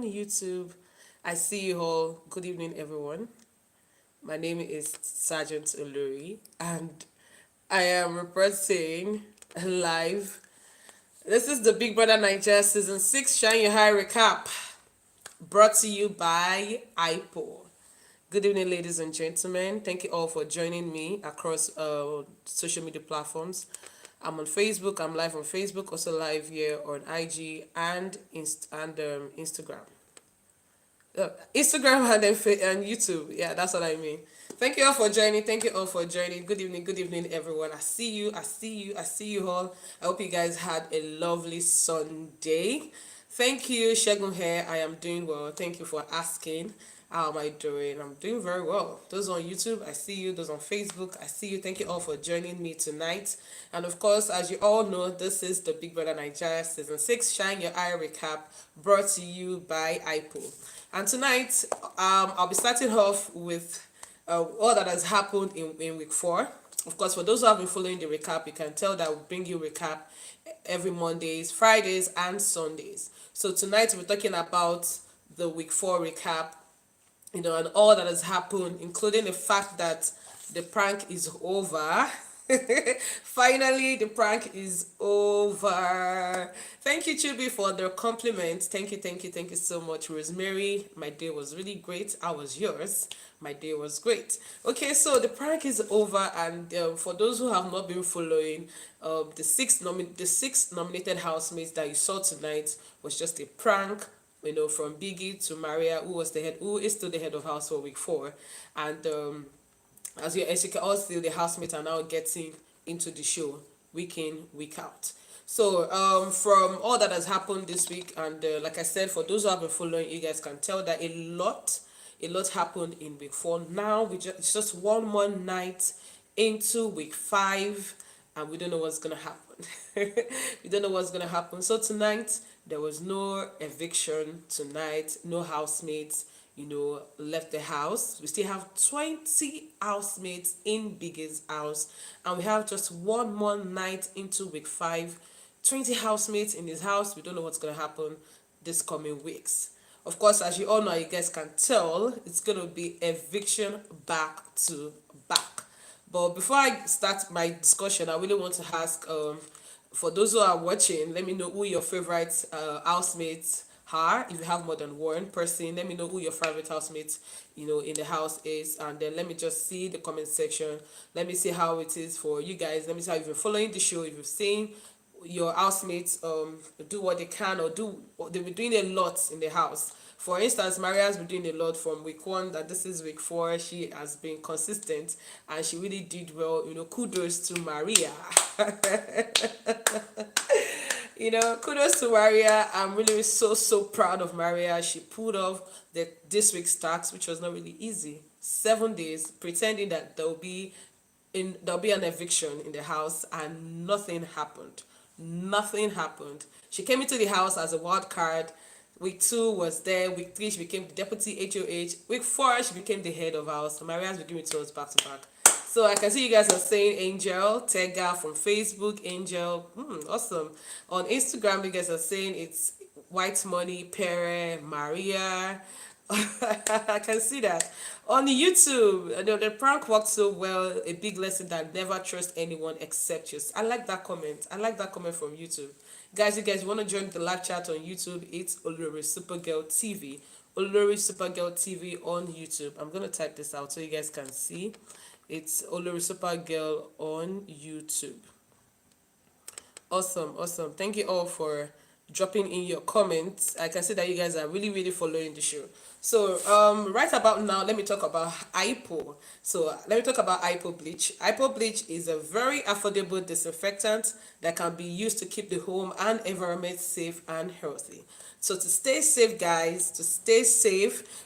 YouTube. I see you all. Good evening, everyone. My name is Sergeant Olori, and I am reporting live. This is the Big Brother Nigeria Season 6 Shine Your High Recap, brought to you by IPO. Good evening, ladies and gentlemen. Thank you all for joining me across social media platforms. I'm on Facebook. I'm live on Facebook, also live here on IG and Instagram. Instagram and YouTube. Yeah, that's what I mean. Thank you all for joining. Thank you all for joining. Good evening, everyone. I see you. I see you all. I hope you guys had a lovely Sunday. Thank you, Shegun here. I am doing well. Thank you for asking. How am I doing? I'm doing very well. Those on YouTube, I see you. Those on Facebook, I see you. Thank you all for joining me tonight. And of course, as you all know, this is the Big Brother Nigeria Season 6 Shine Your Eye Recap, brought to you by IPO. And tonight, I'll be starting off with all that has happened in week 4. Of course, for those who have been following the recap, you can tell that we bring you recap every Mondays, Fridays, and Sundays. So tonight, we're talking about the week 4 recap, and all that has happened, including the fact that the prank is over. Finally, the prank is over. Thank you, Chubi, for the compliment. Thank you so much. Rosemary, my day was really great. How was yours? My day was great. Okay, so the prank is over, and for those who have not been following, the six nominated housemates that you saw tonight was just a prank. From Biggie to Maria, who is still the head of house for week 4, and as you can all see, the housemates are now getting into the show week in, week out. So from all that has happened this week, and like I said, for those who have been following, you guys can tell that a lot happened in week 4. Now it's just one more night into week 5, and we don't know what's gonna happen. We don't know what's gonna happen. So tonight there was no eviction tonight, no housemates left the house. We still have 20 housemates in Biggie's house, and we have just one more night into week 5. 20 housemates in his house. We don't know what's gonna happen this coming weeks. Of course, as you all know, you guys can tell, it's gonna be eviction back to back. But before I start my discussion, I really want to ask, for those who are watching, let me know who your favorite housemates are. If you have more than one person, let me know who your favorite housemates in the house is, and then let me just see the comment section. Let me see how it is for you guys. Let me see how you've been following the show. If you've seen your housemates do what they can, or do what they've been doing a lot in the house. For instance, Maria's been doing a lot from week 1, that this is week 4. She has been consistent, and she really did well. Kudos to Maria. Kudos to Maria. I'm really so proud of Maria. She pulled off this week's task, which was not really easy. 7 days pretending that there'll be an eviction in the house, and nothing happened. Nothing happened. She came into the house as a wild card. Week 2 was there. Week 3, she became the deputy HOH. Week 4, she became the head of house. So Maria's been giving it to us back to back. So I can see you guys are saying Angel, Tega from Facebook, Angel. Awesome. On Instagram, you guys are saying it's WHITEMONEY, Pere, Maria. I can see that. On YouTube, the prank worked so well. A big lesson that never trust anyone except you. I like that comment. I like that comment from YouTube. Guys, you guys want to join the live chat on YouTube? It's OLORISUPERGAL TV. OLORISUPERGAL TV on YouTube. I'm going to type this out so you guys can see. It's OLORISUPERGAL on YouTube. Awesome. Thank you all for dropping in your comments. I can see that you guys are really following the show. So right about now, let me talk about IPO. So let me talk about IPO bleach. IPO bleach is a very affordable disinfectant that can be used to keep the home and environment safe and healthy. So to stay safe, guys,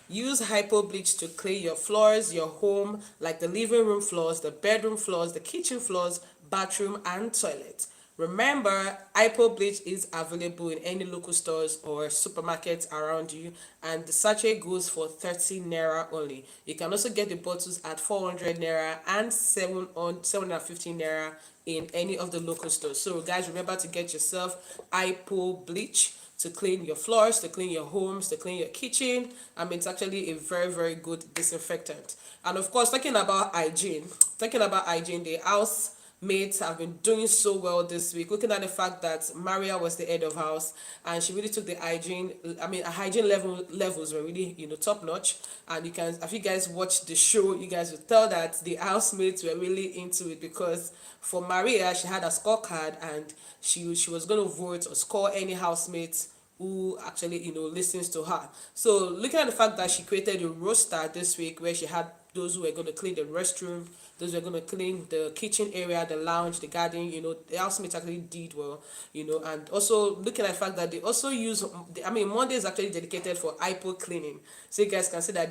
use hypo bleach to clean your floors, your home, like the living room floors, the bedroom floors, the kitchen floors, bathroom, and toilet. Remember, hypo bleach is available in any local stores or supermarkets around you, and the sachet goes for 30 naira only. You can also get the bottles at 400 naira and 750 naira in any of the local stores. So guys, remember to get yourself hypo bleach to clean your floors, to clean your homes, to clean your kitchen. I mean, it's actually a very, very good disinfectant. And of course, talking about hygiene, the housemates have been doing so well this week. Looking at the fact that Maria was the head of house, and she really took the hygiene. I mean, hygiene levels were really, top notch. And you can, if you guys watch the show, you guys will tell that the housemates were really into it, because for Maria, she had a scorecard, and she was going to vote or score any housemates who actually listens to her. So looking at the fact that she created a roster this week where she had those who were going to clean the restroom, those who were going to clean the kitchen area, the lounge, the garden, the housemates actually did well, and also looking at the fact that they also use, I mean, Monday is actually dedicated for hypo cleaning, so you guys can see that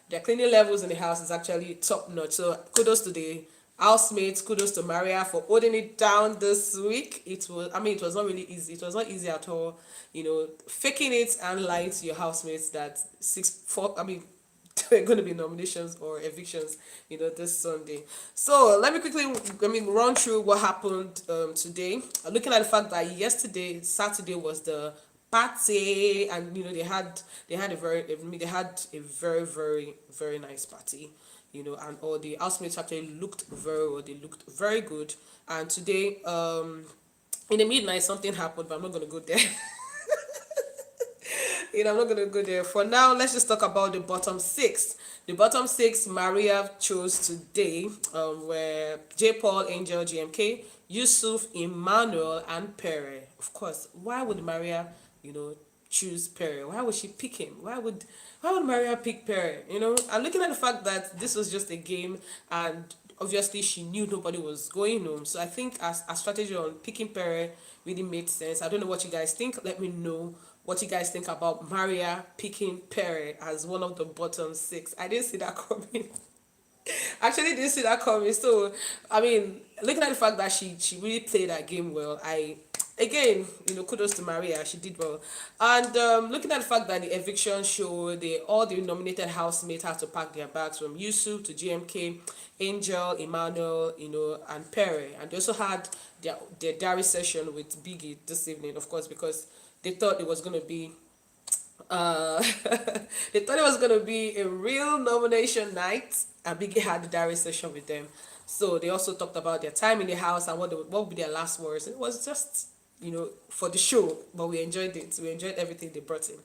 their cleaning levels in the house is actually top notch. So kudos to the housemates, kudos to Maria for holding it down this week. It was not really easy. It was not easy at all, faking it and lying to your housemates that there are going to be nominations or evictions, this Sunday. So let me quickly, run through what happened today. Looking at the fact that Saturday was the party, and they had a very, very nice party, and all the housemates actually looked very well. They looked very good. And today, in the midnight, something happened, but I'm not going to go there. I'm not going to go there. For now, let's just talk about the bottom six. The bottom six Maria chose today were J. Paul, Angel, GMK, Yusuf, Emmanuel, and Pere. Of course, why would Maria, choose Pere? Why would she pick him? Why would Maria pick Pere? And looking at the fact that this was just a game, and obviously she knew nobody was going home, so I think as a strategy on picking Pere really made sense. I don't know what you guys think. Let me know what you guys think about Maria picking Pere as one of the bottom six. I didn't see that coming. Actually didn't see that coming. So looking at the fact that she really played that game well, again, kudos to Maria. She did well. And looking at the fact that the eviction show, all the nominated housemates had to pack their bags, from Yusuf to GMK, Angel, Emmanuel, and Pere. And they also had their diary session with Biggie this evening, of course, because they thought it was going to be they thought it was going to be a real nomination night, and Biggie had the diary session with them. So they also talked about their time in the house and what would be their last words. It was just, for the show, but we enjoyed it. We enjoyed everything they brought in.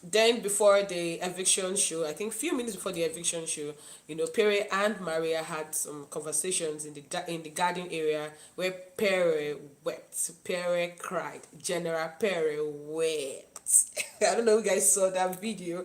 Then before the eviction show, I think a few minutes before the eviction show, Pere and Maria had some conversations in the garden area where Pere wept. Pere cried. General Pere wept. I don't know if you guys saw that video.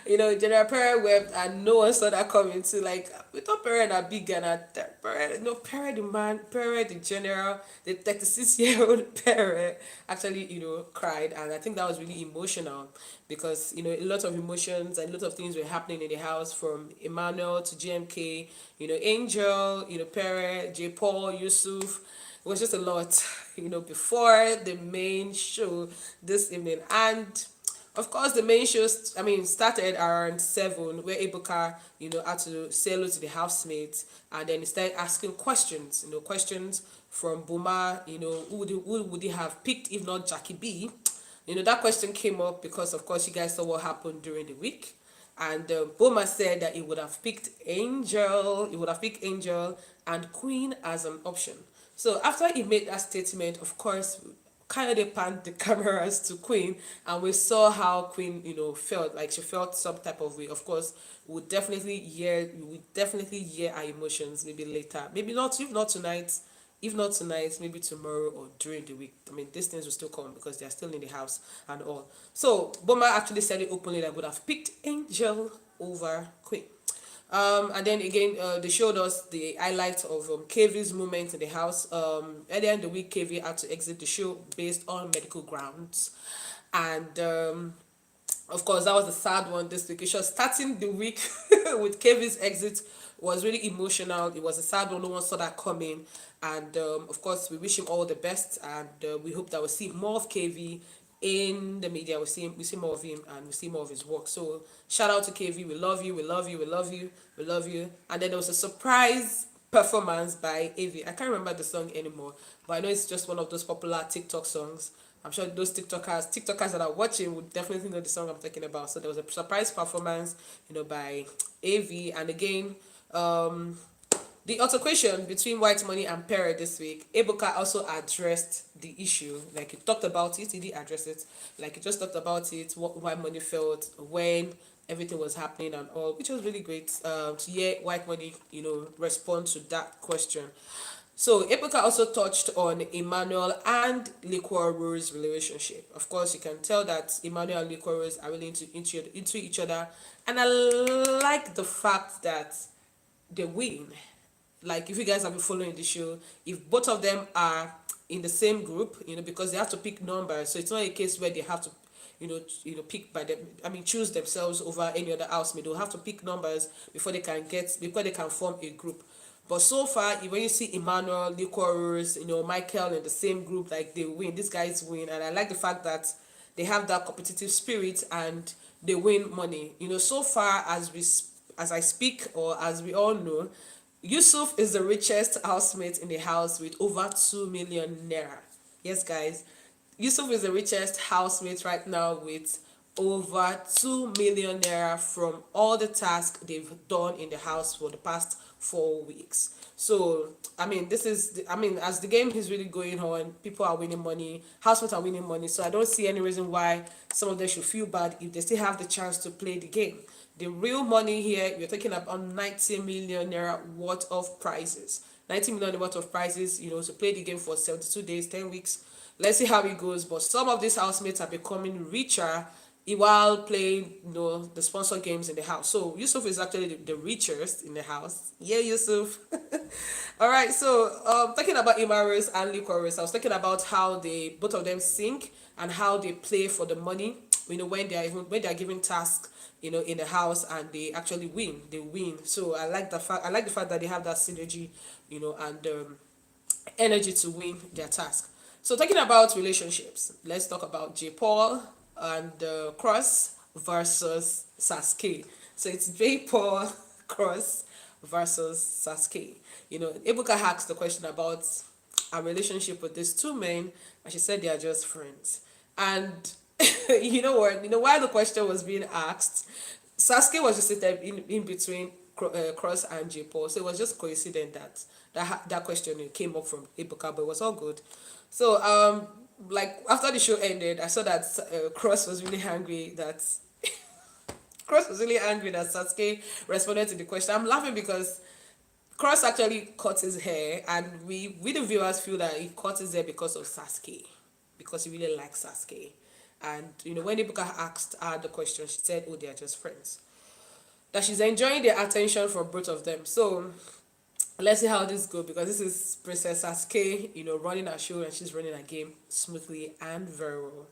General Pere wept, and no one saw that coming too. Like, we thought Pere and a big gun at Pere. No, Pere the man, Pere the general, the 36-year-old Pere actually, cried. And I think that was really emotional, because, a lot of emotions and a lot of things were happening in the house, from Emmanuel to GMK, Angel, Pere, J. Paul, Yusuf. It was just a lot, before the main show this evening. And of course, the main show, started around 7, where Ebuka, had to say hello to the housemates, and then he started asking questions, questions from Boma, who would he have picked if not Jackie B? That question came up because, of course, you guys saw what happened during the week. And Boma said that he would have picked Angel, and Queen as an option. So after he made that statement, of course, kind of panned the cameras to Queen, and we saw how Queen, felt. Like, she felt some type of way. Of course, we would definitely hear our emotions maybe later. Maybe not, if not tonight, maybe tomorrow or during the week. These things will still come because they are still in the house and all. So Boma actually said it openly that I would have picked Angel over Queen. And then again, they showed us the highlights of KV's movement in the house. Earlier in the week, KV had to exit the show based on medical grounds. And of course, that was the sad one this week. It was starting the week with KV's exit was really emotional. It was a sad one. No one saw that coming. And of course, we wish him all the best. And we hope that we'll see more of KV in the media. We see more of him, and we see more of his work. So shout out to KV. We love you. And then there was a surprise performance by Avi. I can't remember the song anymore, but I know it's just one of those popular TikTok songs I'm sure those TikTokers that are watching would definitely know the song I'm talking about. So there was a surprise performance, by AV, and again, the altercation between White Money and Pere this week, Ebuka also addressed the issue. Like, he talked about it, he did address it. Like, he just talked about it, what White Money felt when everything was happening and all, which was really great to hear White Money, respond to that question. So Ebuka also touched on Emmanuel and Liquorose relationship. Of course, you can tell that Emmanuel and Liquorose are really into each other. And I like the fact that they win. Like, if you guys have been following the show, if both of them are in the same group, because they have to pick numbers, so it's not a case where they have to pick by them, choose themselves over any other housemate. They'll have to pick numbers before they can form a group. But so far, when you see Emmanuel, Liquorose, Michael in the same group, like, they win. These guys win, and I like the fact that they have that competitive spirit and they win money. So far, as I speak, or as we all know, Yusuf is the richest housemate in the house with over 2 million naira. Yes, guys. Yusuf is the richest housemate right now with over 2 million naira from all the tasks they've done in the house for the past 4 weeks. So, as the game is really going on, people are winning money, housemates are winning money. So I don't see any reason why some of them should feel bad if they still have the chance to play the game. The real money here, we're talking about 90 million naira worth of prizes. 90 million worth of prizes, to play the game for 72 days, 10 weeks. Let's see how it goes. But some of these housemates are becoming richer while playing, the sponsor games in the house. So Yusuf is actually the richest in the house. Yeah, Yusuf. All right. So talking about Imaris and Liquorose, I was talking about how both of them sync and how they play for the money. When they are given tasks, in the house, and they actually win. They win. So I like the fact that they have that synergy, and energy to win their task. So talking about relationships, let's talk about J. Paul and Cross versus Saskay. So it's J. Paul Cross versus Saskay. Ebuka asked the question about a relationship with these two men, and she said they are just friends. And you know what? While the question was being asked, Saskay was just sitting in between Cross and J. Paul. So it was just coincident that question came up from Ebuka, but it was all good. So like, after the show ended, I saw that Cross was really angry that Saskay responded to the question. I'm laughing because Cross actually cut his hair, and we the viewers feel that he cut his hair because of Saskay, because he really likes Saskay. And when Ebuka asked her the question, she said, "Oh, they are just friends." That she's enjoying the attention from both of them. So let's see how this goes, because this is Princess Saskay, running her show, and she's running her game smoothly and very well.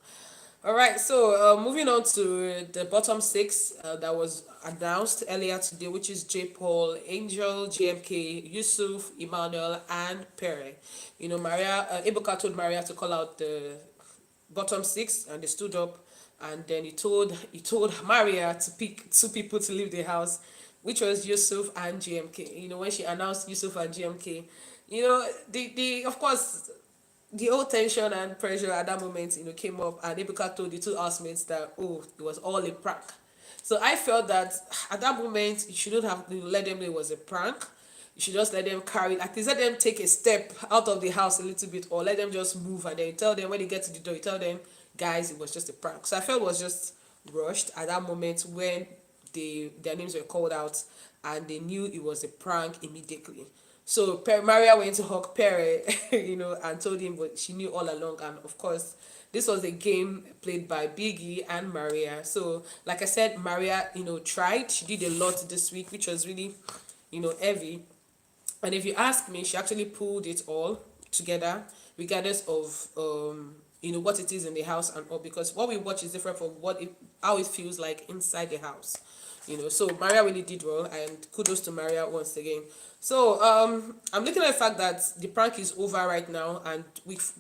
All right, so moving on to the bottom six that was announced earlier today, which is J. Paul, Angel, GMK, Yusuf, Emmanuel, and Pere. Ebuka told Maria to call out the bottom six, and they stood up, and then he told Maria to pick two people to leave the house, which was Yusuf and GMK. When she announced Yusuf and GMK, the of course, the whole tension and pressure at that moment, came up, and Ebuka told the two housemates that, oh, it was all a prank. So I felt that at that moment, you shouldn't have let them know it was a prank. You should just let them carry, like, let them take a step out of the house a little bit, or let them just move, and then you tell them, when they get to the door, you tell them, guys, it was just a prank. So I felt it was just rushed at that moment when their names were called out, and they knew it was a prank immediately. So Maria went to hug Pere, and told him what she knew all along. And of course, this was a game played by Biggie and Maria. So, like I said, Maria, tried. She did a lot this week, which was really, heavy. And if you ask me, she actually pulled it all together, regardless of what it is in the house and all, because what we watch is different from how it feels like inside the house. So Maria really did well, and kudos to Maria once again. So I'm looking at the fact that the prank is over right now, and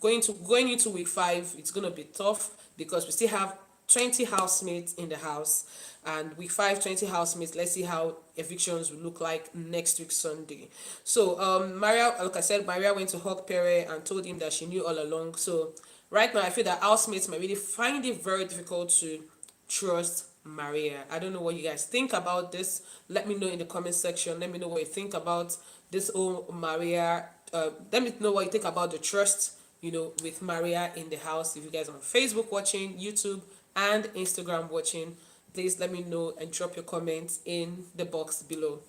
going into week 5, it's gonna be tough because we still have 20 housemates in the house, and week 5, 20 housemates. Let's see how evictions will look like next week Sunday. So Maria, like I said, Maria went to hug Pere and told him that she knew all along. So right now I feel that housemates might really find it very difficult to trust Maria. I don't know what you guys think about this. Let me know in the comment section. Let me know what you think about this whole Maria. Let me know what you think about the trust, with Maria in the house. If you guys are on Facebook watching, YouTube, and Instagram watching, please let me know and drop your comments in the box below.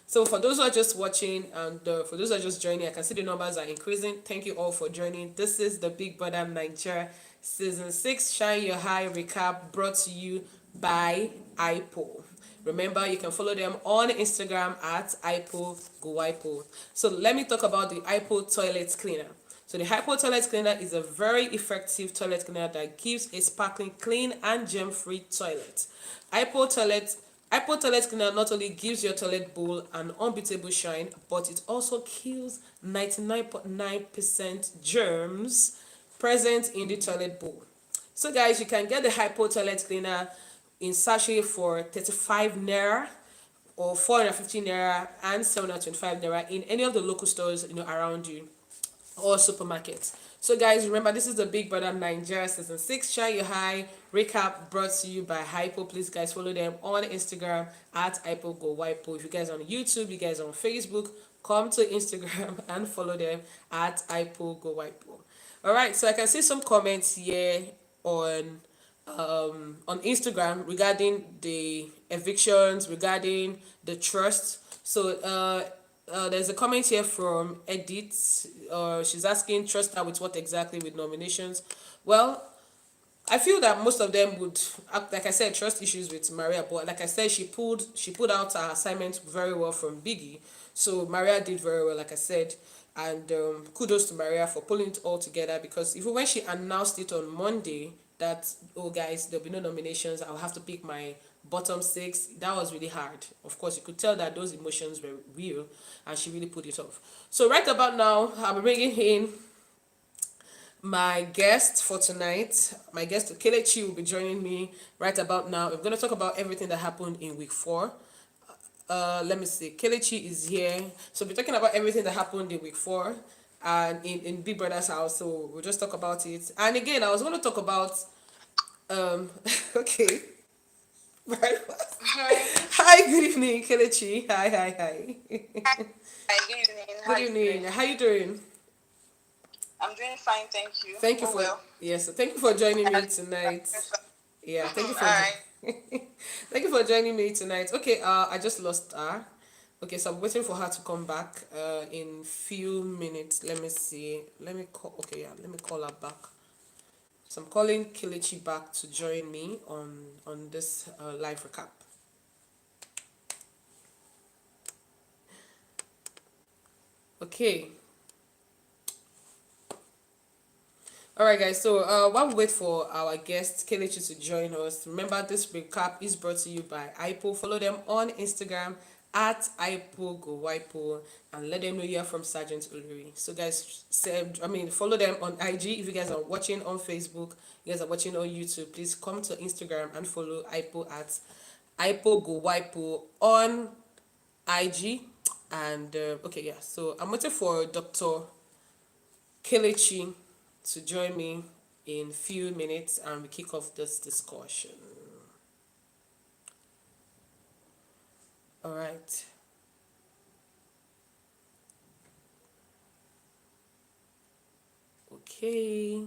So for those who are just watching and for those who are just joining, I can see the numbers are increasing. Thank you all for joining. This is the Big Brother Nigeria Season 6 Shine Your High Recap, brought to you by IPO. Remember, you can follow them on Instagram at IPO. So let me talk about the IPO toilet cleaner. So the Hypo toilet cleaner is a very effective toilet cleaner that gives a sparkling, clean, and germ-free toilet. Hypo toilet cleaner not only gives your toilet bowl an unbeatable shine, but it also kills 99.9% germs present in the toilet bowl. So guys, you can get the Hypo toilet cleaner in sachet for 35 naira or 450 naira and 725 naira in any of the local stores around you or supermarkets. So guys, remember, this is the Big Brother Nigeria Season 6 Shine Your High Recap, brought to you by Hypo. Please guys, follow them on Instagram at HypoGoWipo. If you guys are on YouTube, you guys are on Facebook, come to Instagram and follow them at HypoGoWipo. Alright, so I can see some comments here on Instagram regarding the evictions, regarding the trust. So there's a comment here from Edith. She's asking, trust her with what exactly, with nominations? Well, I feel that most of them would, like I said, trust issues with Maria. But like I said, she pulled out her assignment very well from Biggie. So Maria did very well, like I said. And kudos to Maria for pulling it all together, because even when she announced it on Monday that, oh guys, there'll be no nominations, I'll have to pick my bottom 6, that was really hard. Of course, you could tell that those emotions were real, and she really put it off. So right about now, I'm bringing in my guest for tonight. My guest Kelechi will be joining me right about now. We're going to talk about everything that happened in week 4. Let me see. Kelechi is here. So we're talking about everything that happened in week 4 and in Big Brother's house. So we'll just talk about it. And again, I was going to talk about okay. Right. Hi, good evening, Kelechi. Hi. Hi, good evening. How Good are you evening. doing? How you doing? I'm doing fine, thank you. Thank you Oh for well. yes. Thank you for joining me And tonight. Yeah, thank you all for right. thank you for joining me tonight. Okay, I just lost her. Okay, so I'm waiting for her to come back in few minutes. Let me see. Let me call. Okay, yeah, let me call her back. So I'm calling Kelechi back to join me on this live recap. Okay. All right, guys. So while we wait for our guest Kelechi to join us, remember this recap is brought to you by IPO. Follow them on Instagram at IPO and let them know you're from Sergeant Olori. So guys, follow them on IG. If you guys are watching on Facebook, you guys are watching on YouTube, please come to Instagram and follow IPO at IPO on IG. And okay, yeah. So I'm waiting for Dr. Kelechi to join me in few minutes and we kick off this discussion. All right. Okay.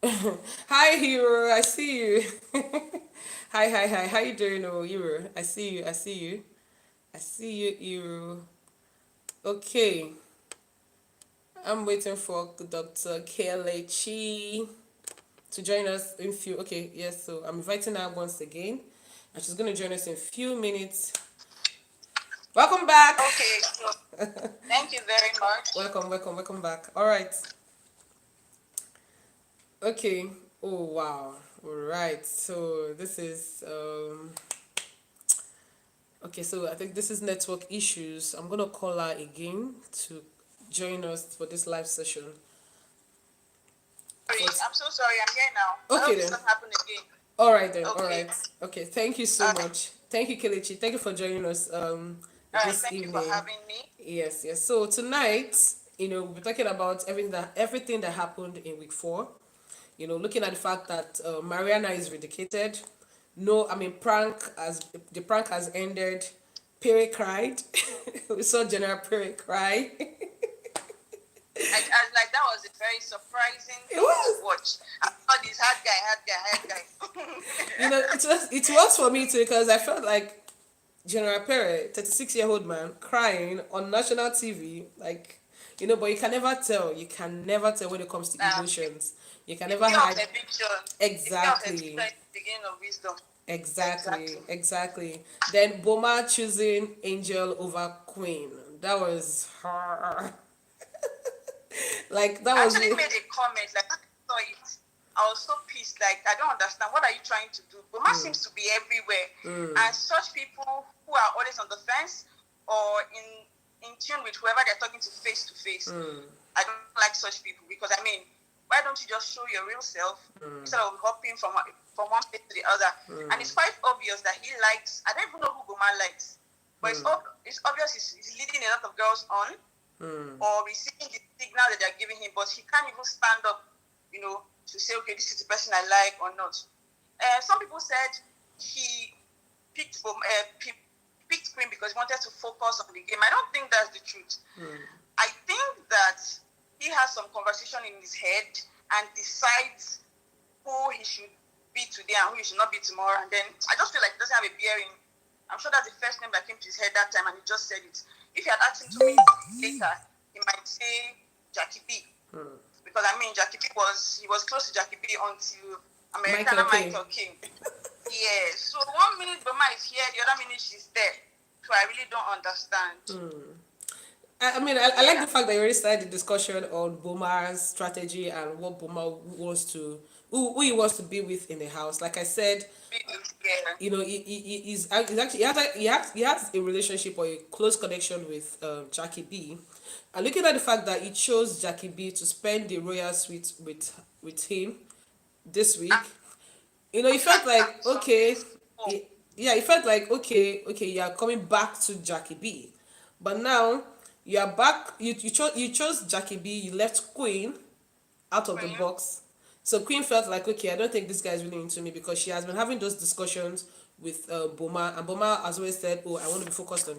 Hi, Hero. I see you. Hi. How you doing, oh, Hero? I see you. I see you, Hero. Okay. I'm waiting for Dr. Kelechi to join us in few. Okay, yes. So I'm inviting her once again, and she's gonna join us in few minutes. Welcome back. Okay, so thank you very much. Welcome back. All right. Okay. Oh wow. All right. So this is okay. So I think this is network issues. I'm gonna call her again to join us for this live session. Sorry, I'm so sorry. I'm here now. I Okay hope this then. doesn't happen again. All right then. All Okay. right. Okay. Thank you so All right. much. Thank you, Kelechi. Thank you for joining us All right. this Thank you for evening. having me. Yes, yes. So tonight, we're talking about everything that happened in week 4. Looking at the fact that Mariana is vindicated. No, I mean prank has ended. Pere cried. We saw General Pere cry. Like that was a very surprising It thing to was. watch. I thought this hard guy. It was for me too because I felt like General Pere, 36-year-old man, crying on national TV, like, but you can never tell. You can never tell when it comes to Um, emotions. You can the never fear of hide. eviction. The fear of eviction Exactly. is the beginning of wisdom. Exactly. Exactly. Exactly. Then Boma choosing Angel over Queen. That was her. Like, that I was actually it. made a comment, like when I saw it, I was so pissed, like I don't understand. What are you trying to do? Boma seems to be everywhere. And such people who are always on the fence or in tune with whoever they're talking to face, I don't like such people because why don't you just show your real self instead of hopping from one place to the other? And it's quite obvious that he likes. I don't even know who Boma likes, but it's obvious he's leading a lot of girls on or receiving the signal that they're giving him, but he can't even stand up, to say, okay, this is the person I like or not. Some people said he picked Queen because he wanted to focus on the game. I don't think that's the truth. I think that he has some conversation in his head and decides who he should be today and who he should not be tomorrow. And then I just feel like he doesn't have a bearing. I'm sure that's the first name that came to his head that time, and he just said it. If you had asked him to win later, he might say Jackie B. Because Jackie B was close to Jackie B until Americana Michael King. Yeah. So one minute Boma is here, the other minute she's there. So I really don't understand. I like the fact that you already started the discussion on Boma's strategy and what Boma wants to, who he wants to be with in the house. Like I said, Yeah. he's actually he has a relationship or a close connection with Jackie B, and looking at the fact that he chose Jackie B to spend the royal suite with him this week, he felt like okay, yeah, he felt like okay, you are coming back to Jackie B, but now you are back. You chose Jackie B. You left Queen out of the box. So Queen felt like, okay, I don't think this guy is really into me because she has been having those discussions with Boma, and Boma has always said, "Oh, I want to be focused on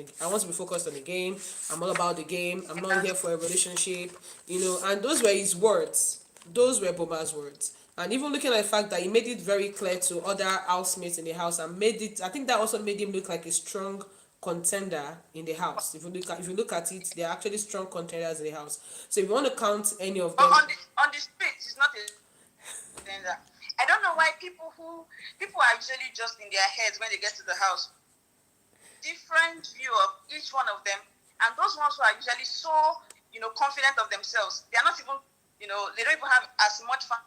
the game. I'm all about the game. I'm not here for a relationship." And those were his words. Those were Boma's words. And even looking at the fact that he made it very clear to other housemates in the house and I think that also made him look like a strong contender in the house. If you look at it, they're actually strong contenders in the house. So if you want to count any of But them, on the streets, it's not a contender. I don't know why people are usually just in their heads when they get to the house. Different view of each one of them, and those ones who are usually so confident of themselves, they are not even they don't even have as much fun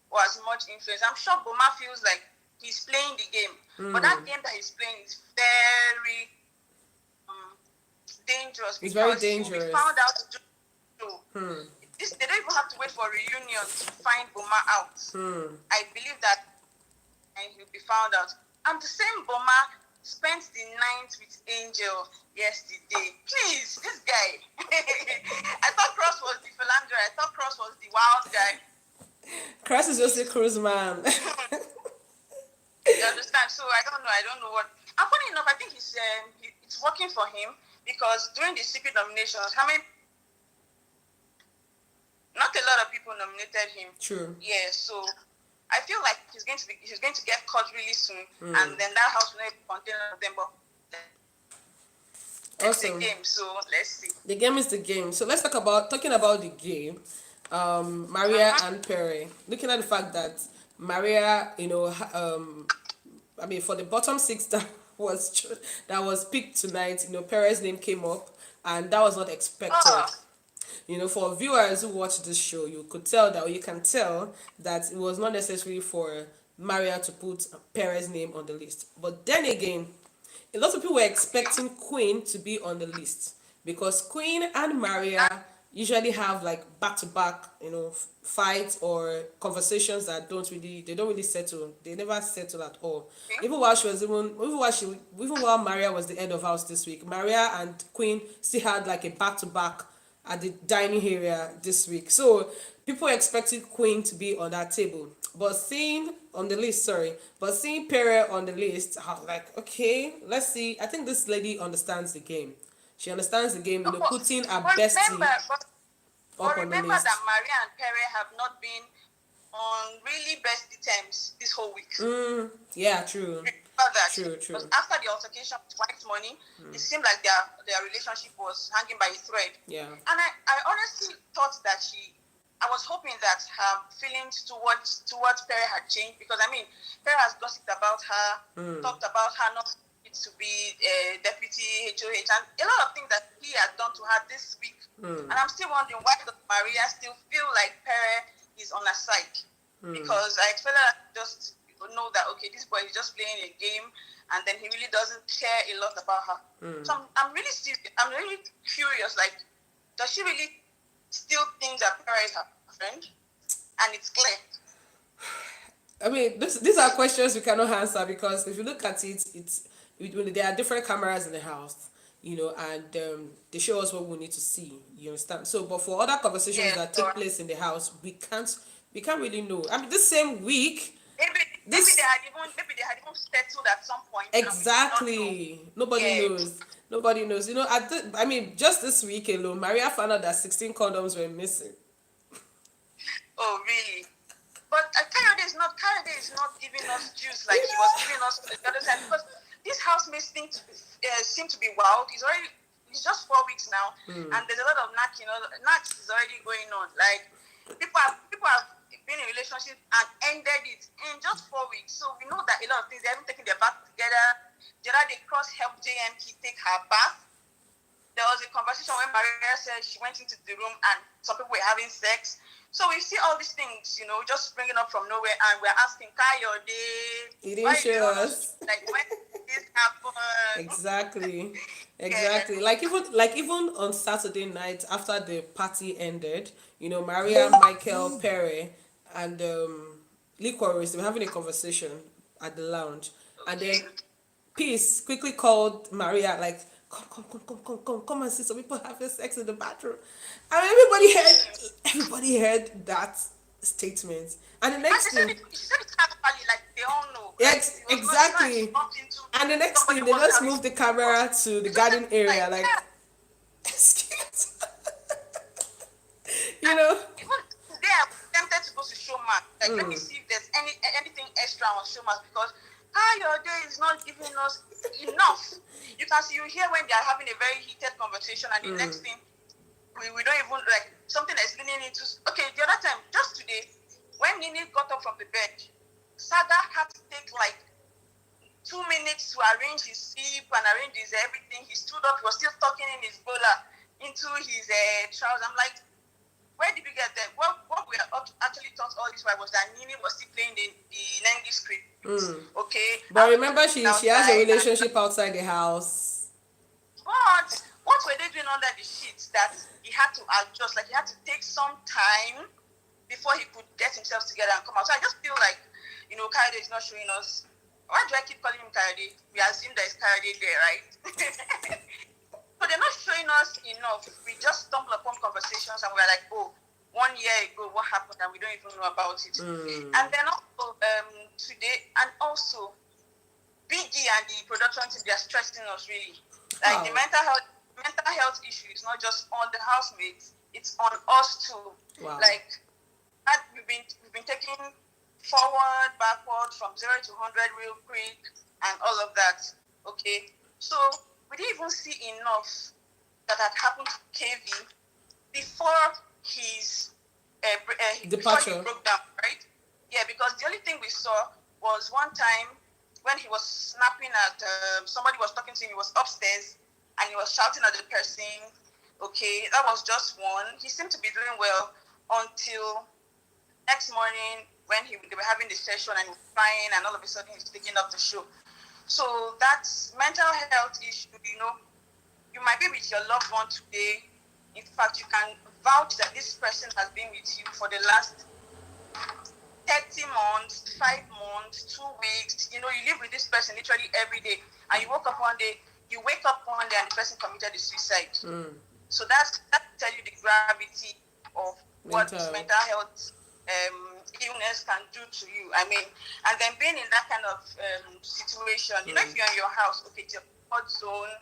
or as much influence. I'm sure Boma feels like he's playing the game, but that game that he's playing is very dangerous. it's very Because he will dangerous. be found out to do. They don't even have to wait for a reunion to find Boma out. I believe that and he'll be found out. And the same Boma spent the night with Angel yesterday. Please, this guy. I thought Cross was the philanderer. I thought Cross was the wild guy. Cross is just a cruise man. You understand? So I don't know what. And funny enough, I think it's working for him because during the secret nominations, not a lot of people nominated him. True. Yeah, so I feel like he's going to get caught really soon, and then that house will not contain them. But it's the game, so let's see. The game is the game. So let's talking about the game. Maria and Pere. Looking at the fact that Maria, for the bottom 6 that was picked tonight, Pere's name came up, and that was not expected. For viewers who watch this show, you can tell that it was not necessary for Maria to put Pere's name on the list. But then again, a lot of people were expecting Queen to be on the list because Queen and Maria usually have like back to back, fights or conversations that they don't really settle. They never settle at all. Okay. Even while Maria was the head of house this week, Maria and Queen still had like a back to back at the dining area this week. So people expected Queen to be on that table. But seeing Pere on the list, I was like, okay, let's see. I think this lady understands the game. She understands the game, No, putting her but bestie remember, but up on the remember that list. Maria and Pere have not been on really bestie terms this whole week. Yeah, true. Remember that. True. Because after the altercation with WHITEMONEY, it seemed like their relationship was hanging by a thread. Yeah. And I honestly thought that I was hoping that her feelings towards Pere had changed, because I mean, Pere has gossiped about her, talked about her not to be deputy HOH, and a lot of things that he has done to her this week. And I'm still wondering, why does Maria still feel like Pere is on her side? Because I expect her to just know that, okay, this boy is just playing a game, and then he really doesn't care a lot about her. So I'm really curious, like, does she really still think that Pere is her friend? And it's clear. I mean, these are questions we cannot answer, because if you look at it, there are different cameras in the house, and they show us what we need to see. You understand? So, but for other conversations that take place in the house, we can't really know. I mean, this same week, maybe they had even settled at some point. Exactly. Nobody knows. I mean, just this week alone, Maria found out that 16 condoms were missing. Oh, really? But Kayode is not giving us juice like he was giving us the other time, because these housemates seem to be wild. It's just 4 weeks now, and there's a lot of knacking. Knacks is already going on. Like, people have been in a relationship and ended it in just 4 weeks. So we know that a lot of things, they haven't taken their bath together. The other day, Cross helped JMP take her bath. There was a conversation when Maria said she went into the room and some people were having sex. So we see all these things, just springing up from nowhere, and we're asking, Kayode, he didn't show us. Like, when did this happen? Exactly. Yeah. Like even on Saturday night after the party ended, Maria, Michael, Pere, and Liquorose, they were having a conversation at the lounge, and then Peace quickly called Maria, like, come and see some people having sex in the bathroom. And everybody heard that statement. And the next thing, She said it casually, like they all know. exactly. And the next thing, they just moved the camera to the garden area, like, excuse. Even today, I'm tempted to go to Showmax. Like, let me see if there's anything extra on Showmax, because your day is not giving us enough. You can see, you hear when they are having a very heated conversation, and the next thing, we don't even, like, something that's leaning into. Okay, the other time, just today, when Nini got up from the bed, Saga had to take like 2 minutes to arrange his sleep and arrange his everything. He stood up, he was still tucking in his bowler into his trousers. I'm like, where did we get that? What we actually thought all this while was that Nini was still playing the Nengi script. Okay. But remember, she has a relationship outside the house. But what were they doing under the sheets that he had to adjust? Like, he had to take some time before he could get himself together and come out. So I just feel like, Kayode is not showing us. Why do I keep calling him Kayode? We assume there is Kayode there, right? So they're not showing us enough. We just stumble upon conversations and we're like, oh, 1 year ago, what happened? And we don't even know about it. And then also today, and also Biggie and the production team, they're stressing us really. Like, the mental health issue is not just on the housemates, it's on us too. Wow. Like, we've been taking forward, backward, from 0 to 100 real quick, and all of that. Okay, so we didn't even see enough that had happened to KV before his departure. Before he broke down, right? Yeah, because the only thing we saw was one time when he was snapping at somebody was talking to him. He was upstairs and he was shouting at the person. Okay, that was just one. He seemed to be doing well until next morning when they were having the session and he was crying, and all of a sudden he's taking up the show. So that's mental health issue. You might be with your loved one today. In fact, you can vouch that this person has been with you for the last 30 months, 5 months, 2 weeks. You know, you live with this person literally every day, and you wake up one day and the person committed a suicide. So that tell you the gravity of what mental health illness can do to you. I mean, and then being in that kind of situation, you know, if you're in your house, okay, it's your comfort zone,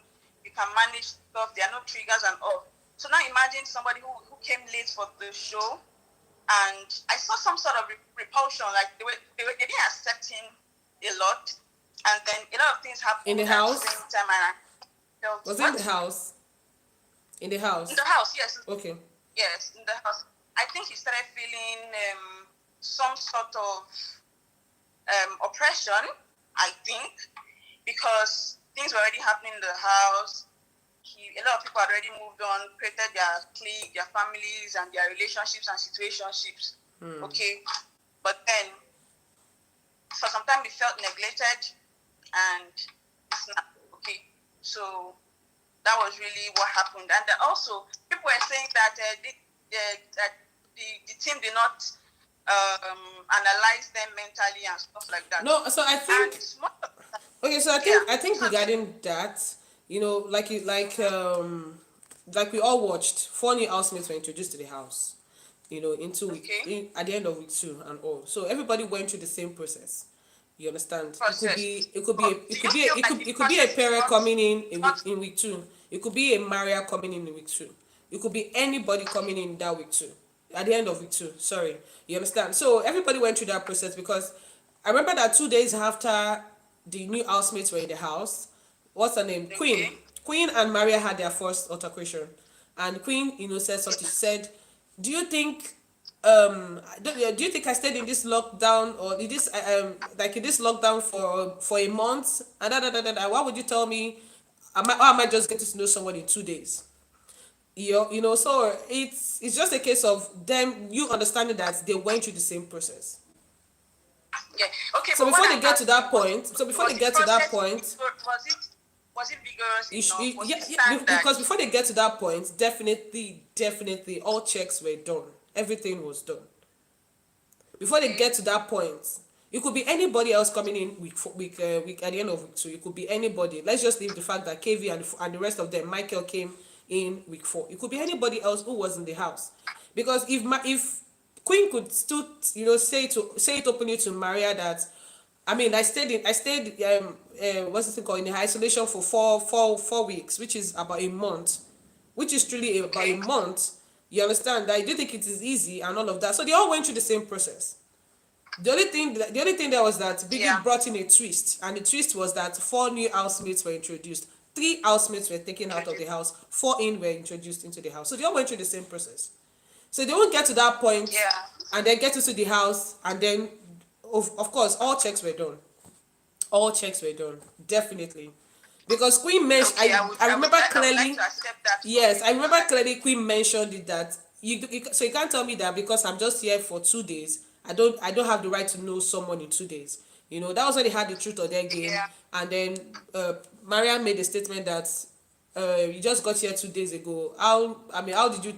you can manage stuff, there are no triggers and all. So now imagine somebody who came late for the show, and I saw some sort of repulsion, like they didn't accept him a lot, and then a lot of things happened in the house. At the same time, and I felt, was it in the house? In the house. In the house, yes. Okay. Yes, in the house. I think he started feeling some sort of oppression, I think, because things were already happening in the house. A lot of people had already moved on, created their clique, their families, and their relationships and situationships. Okay, but then for some time he felt neglected and snapped. Okay, so that was really what happened. And then also people were saying that the team did not analyze them mentally and stuff like that. No, so I think. Okay, so I think regarding that, you know, like we all watched, 4 new housemates were introduced to the house, you know, at the end of week 2 and all. So everybody went through the same process. You understand? It could be a Pere coming in week 2. It could be a Maria coming in week 2. It could be anybody coming in that week 2. At the end of week 2, sorry. You understand? So everybody went through that process, because I remember that 2 days after the new housemates were in the house, what's her name? Okay. Queen and Maria had their first altercation, and Queen, you know, said something. She said, "Do you think I stayed in this lockdown, or in this lockdown for a month? And why would you tell me? Am I just getting to know someone in 2 days? You know, so it's just a case of them, you understanding that they went through the same process." Yeah. Okay. So before they get to that point, was it vigorous enough? Because before they get to that point, definitely, all checks were done. Everything was done. Before they get to that point, it could be anybody else coming in week at the end of week 2. It could be anybody. Let's just leave the fact that KV and the rest of them, Michael, came in week 4. It could be anybody else who was in the house, because if Queen could still, you know, say it openly to Maria that, I mean, I stayed what's it called, in isolation for four weeks, which is about a month, which is truly about a month. You understand that I do think it is easy and all of that. So they all went through the same process. The only thing there was that Biggie brought in a twist, and the twist was that 4 new housemates were introduced. 3 housemates were taken out of the house. 4 were introduced into the house. So they all went through the same process. So they won't get to that point, and then get into the house, and then, of course, all checks were done. All checks were done, definitely. Because Queen mentioned, I remember clearly. Yes, I remember clearly. Queen mentioned it that so you can't tell me that because I'm just here for 2 days, I don't have the right to know someone in 2 days. You know, that was when they had the truth of their game, and then Maria made a statement that you just got here 2 days ago. How did you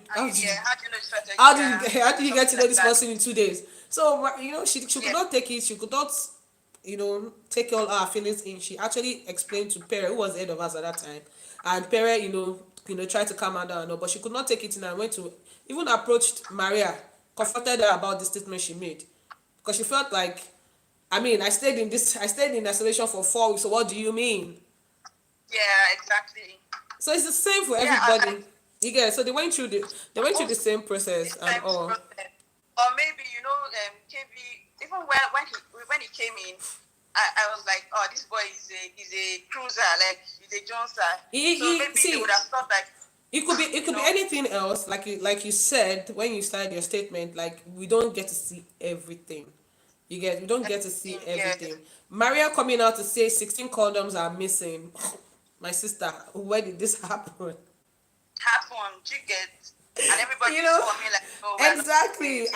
get to know this person in 2 days? So, you know, she could not take it. She could not, you know, take all our feelings in. She actually explained to Pere, who was the head of us at that time, and Pere, you know, tried to calm her down, but she could not take it in, and went to even approached Maria, confronted her about the statement she made, because she felt like, I mean, I stayed in isolation for 4 weeks. So what do you mean? Yeah, exactly. So it's the same for everybody. You get it? So they went through the same process and all. Or maybe, you know, KV, even when he came in, I was like, oh, this boy is a cruiser, like he's a Joneser. So maybe they would have thought like, it could be anything else, like you said when you started your statement, like we don't get to see everything. We don't get to see everything. Maria coming out to say 16 condoms are missing. My sister, where did this happen? You get, and everybody you know, saw me like, oh, exactly,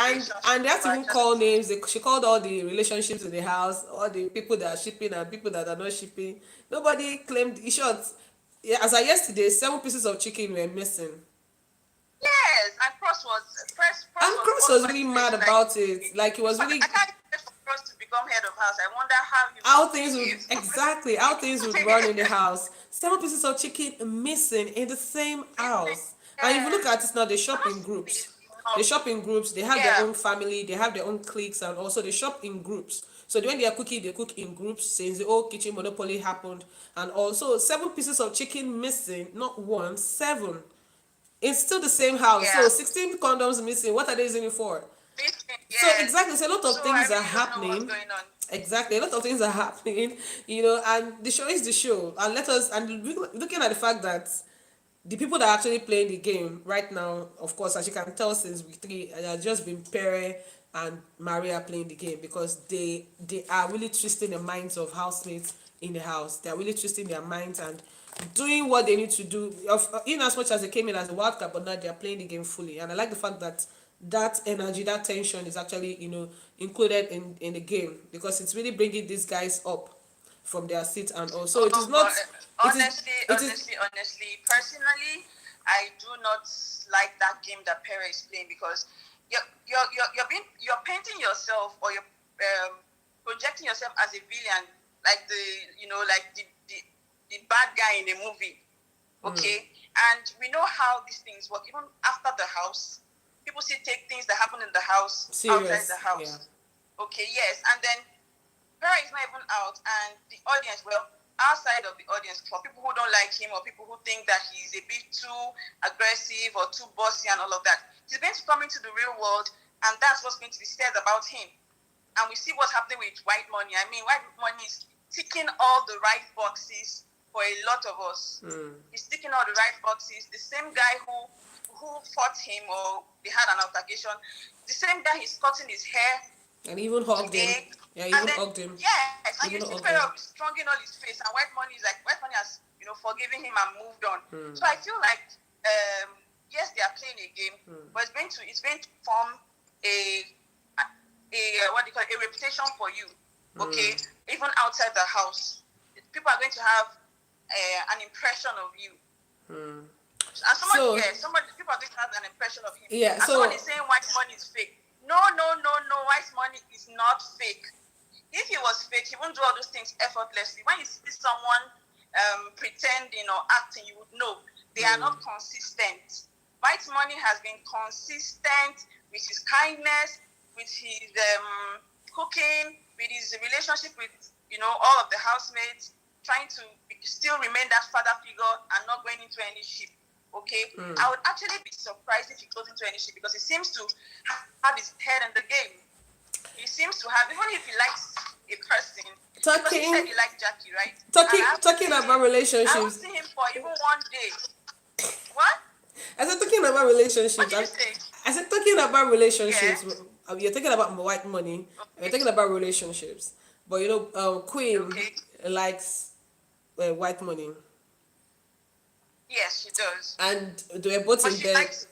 and they have to even call names. She called all the relationships in the house, all the people that are shipping and people that are not shipping. Nobody claimed. In short, as of yesterday, 7 pieces of chicken were missing. Yes, and Cross And was Cross all was over the really place. mad Like, about it. Like, he was I really can't wait for Cross to become head of house. I wonder how he how will things would behave. exactly how things would run in the house. 7 pieces of chicken missing in the same house. And if you look at it Yes, now, they shop in that's groups. They enough. shop in groups. They have their Yeah. own family. They have their own cliques, and also they shop in groups. So when they are cooking, they cook in groups. Since the old kitchen monopoly happened, and also 7 pieces of chicken missing, not one, seven. It's still the same house. Yeah. So 16 condoms missing. What are they using it for? Listen, So yes. exactly, so a lot So of I things are really don't know what's happening. going on. Exactly, a lot of things are happening, and the show is the show. And let us and looking at the fact that the people that are actually playing the game right now, of course, as you can tell since week 3, it has just been Pere and Maria playing the game because they are really twisting the minds of housemates in the house. They are really twisting their minds and doing what they need to do. In as much as they came in as a wild card, but now they are playing the game fully. And I like the fact that that energy, that tension is actually included in the game because it's really bringing these guys up from their seat and also it is Oh, not but it is honestly, it is personally, I do not like that game that Pere is playing because you're painting yourself or you're projecting yourself as a villain, like the bad guy in the movie. Okay, and we know how these things work. Even after the house, people still take things that happen in the house outside the serious. Yeah. house. Okay, yes, and then Pere is not even out, and the audience, well, outside of the audience, for people who don't like him or people who think that he's a bit too aggressive or too bossy and all of that, he's going to come into the real world, and that's what's going to be said about him. And we see what's happening with White Money. I mean, White Money is ticking all the right boxes for a lot of us. He's ticking all the right boxes. The same guy who fought him or they had an altercation, the same guy he's cutting his hair And even hugged him. today. Yeah, And even then, hugged him. yes, and you Even see hugged Pere him. stronging on his face, and White Money is like, White Money has, forgiven him and moved on. So I feel like, yes, they are playing a game, but it's going to form a what do you call it, a reputation for you, okay? Even outside the house, people are going to have an impression of you. And people are going to have an impression of him. Yeah, And so someone is saying White Money is fake. No, White Money is not fake. If he was fake, he wouldn't do all those things effortlessly. When you see someone pretending or acting, you would know they are not consistent. White Money has been consistent with his kindness, with his cooking, with his relationship with all of the housemates, trying to still remain that father figure and not going into any ship. Okay, I would actually be surprised if he goes into any ship because he seems to have his head in the game. He seems to have, even if he likes a person, because he said he liked Jackie, right? talking about I relationships. will see him for even one day. What? I said talking about relationships. What did you say? I said talking about relationships. Yeah. You're talking about White Money. Okay. You're talking about relationships. But Queen Okay. likes White Money. Yes, she does. And they were both But in she bed. likes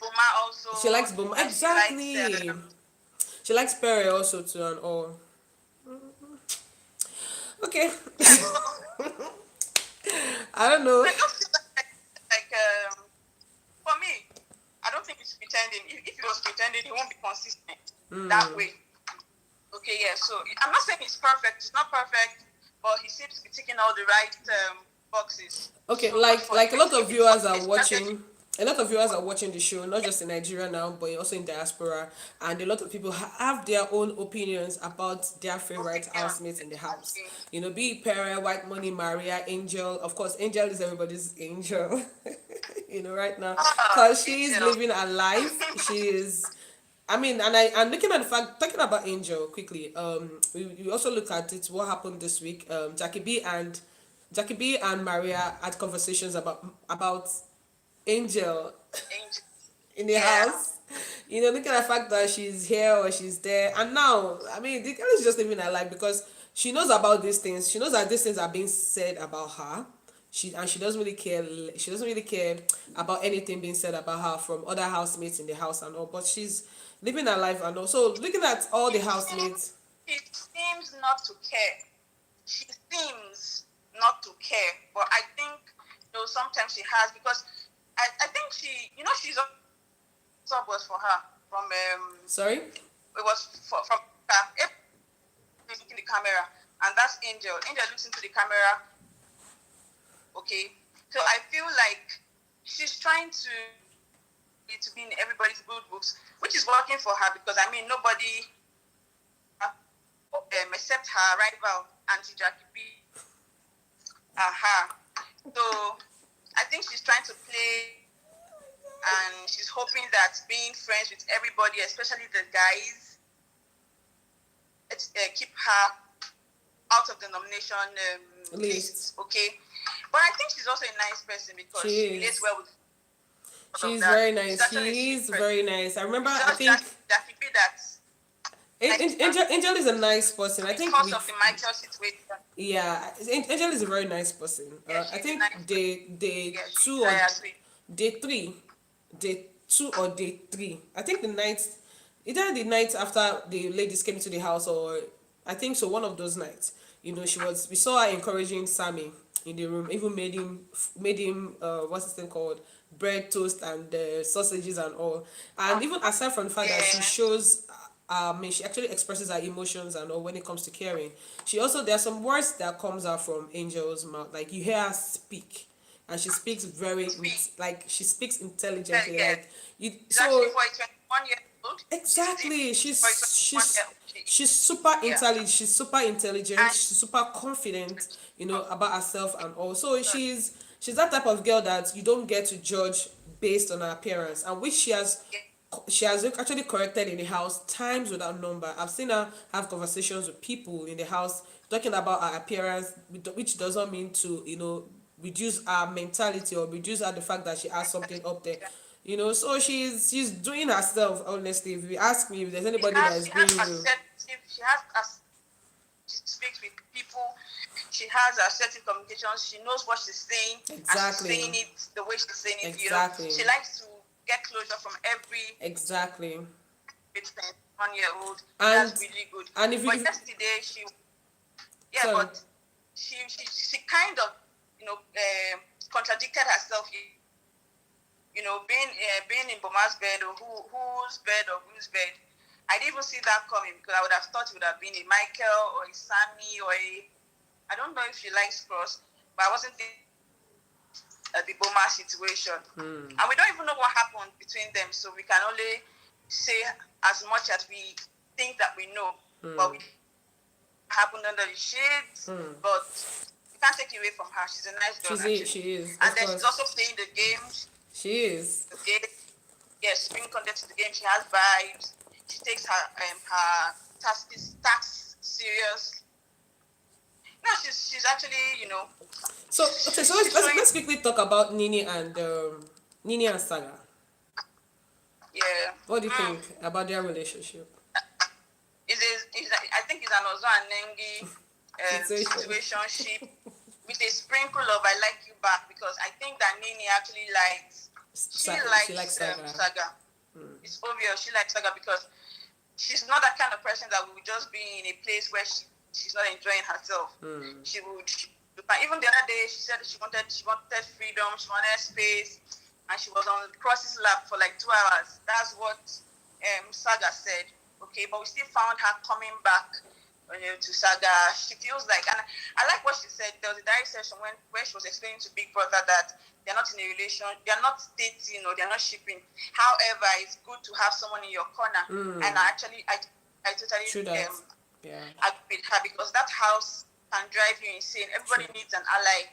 Boma also. She likes Boma. And Exactly. She likes Pere also too and all. Okay. Yeah, so I don't know. I just feel like for me, I don't think he's pretending. If he was pretending, he won't be consistent that way. Okay, yeah. So I'm not saying he's perfect. He's not perfect, but he seems to be ticking all the right boxes. Okay, So like a lot of viewers are it's watching. A lot of viewers are watching the show, not just in Nigeria now, but also in diaspora, and a lot of people have their own opinions about their favorite housemates in the house. Be it Pere, White Money, Maria, Angel. Of course, Angel is everybody's angel. Right now, because she's living a life. She is. I mean, and I'm looking at the fact, talking about Angel quickly. We also look at it. What happened this week? Jackie B and Maria had conversations about Angel in the house. Looking at the fact that she's here or she's there, and now, I mean, the girl is just living her life because she knows about these things. She knows that these things are being said about her. She doesn't really care. She doesn't really care about anything being said about her from other housemates in the house and all. But she's living her life and all. So looking at all the housemates, She seems not to care. She seems not to care, but I think sometimes she has because I think she's sub was for her from Sorry? it was from looking the camera, and that's Angel. Angel looks into the camera. Okay, so I feel like she's trying to be in everybody's good books, which is working for her because I mean nobody except her rival Auntie Jackie B. Her. So I think she's trying to play, and she's hoping that being friends with everybody, especially the guys, keep her out of the nomination list. Okay, but I think she's also a nice person because she relates well with. She's very nice. She is very nice. I remember. I think that could be that. Angel is a nice person. I think because of the Michael situation. Yeah, Angel is a very nice person. I think nice. Day 2 or day 3, day 2 or day 3. I think either the night after the ladies came to the house, or I think so, one of those nights. We saw her encouraging Sammie in the room, even made him what's this thing called, bread toast and sausages and all. And even aside from the fact that she shows, she actually expresses her emotions and all when it comes to caring. She also, there are some words that comes out from Angel's mouth, like you hear her speak, and she speaks she speaks intelligently. Like you, so exactly, she's super intelligent. She's super intelligent. She's super confident, about herself and all. So she's that type of girl that you don't get to judge based on her appearance, and which she has actually corrected in the house times without number. I've seen her have conversations with people in the house talking about her appearance, which doesn't mean to reduce her mentality or reduce her the fact that she has something up there. So she's doing herself. Honestly, if you ask me if there's anybody that is being real, she speaks with people. She has assertive communications. She knows what she's saying. Exactly. And she's saying it the way she's saying it. Exactly. She likes to get closure from every. Exactly. 1-year-old. And that's really good. And if but yesterday but she kind of contradicted herself. Being in Boma's bed, or whose bed or whose bed. I didn't even see that coming because I would have thought it would have been a Michael or a Sammie or I don't know if she likes Cross, but I wasn't thinking the Boma situation. And we don't even know what happened between them, so we can only say as much as we think that we know. But we happened under the shades, but you can't take it away from her. She's a nice girl. She is. And then she's also playing the games. She is. Okay. Yes, being content to the game. She has vibes. She takes her task serious. No, she's actually, So let's quickly talk about Nini and Saga. Yeah. What do you think about their relationship? I think it's an Ozo and Nengi situationship with a sprinkle of I like you back, because I think that Nini actually likes Saga. It's obvious she likes Saga because she's not that kind of person that would just be in a place where she's not enjoying herself. She would, even the other day, she said she wanted freedom, she wanted space, and she was on Cross's lap for like 2 hours. That's what Saga said. Okay, but we still found her coming back to Saga. She feels like, and I like what she said. There was a diary session where she was explaining to Big Brother that they're not in a relation, they're not dating, or they're not shipping. However, it's good to have someone in your corner. And I totally agree with her, because that house can drive you insane. Everybody needs an ally,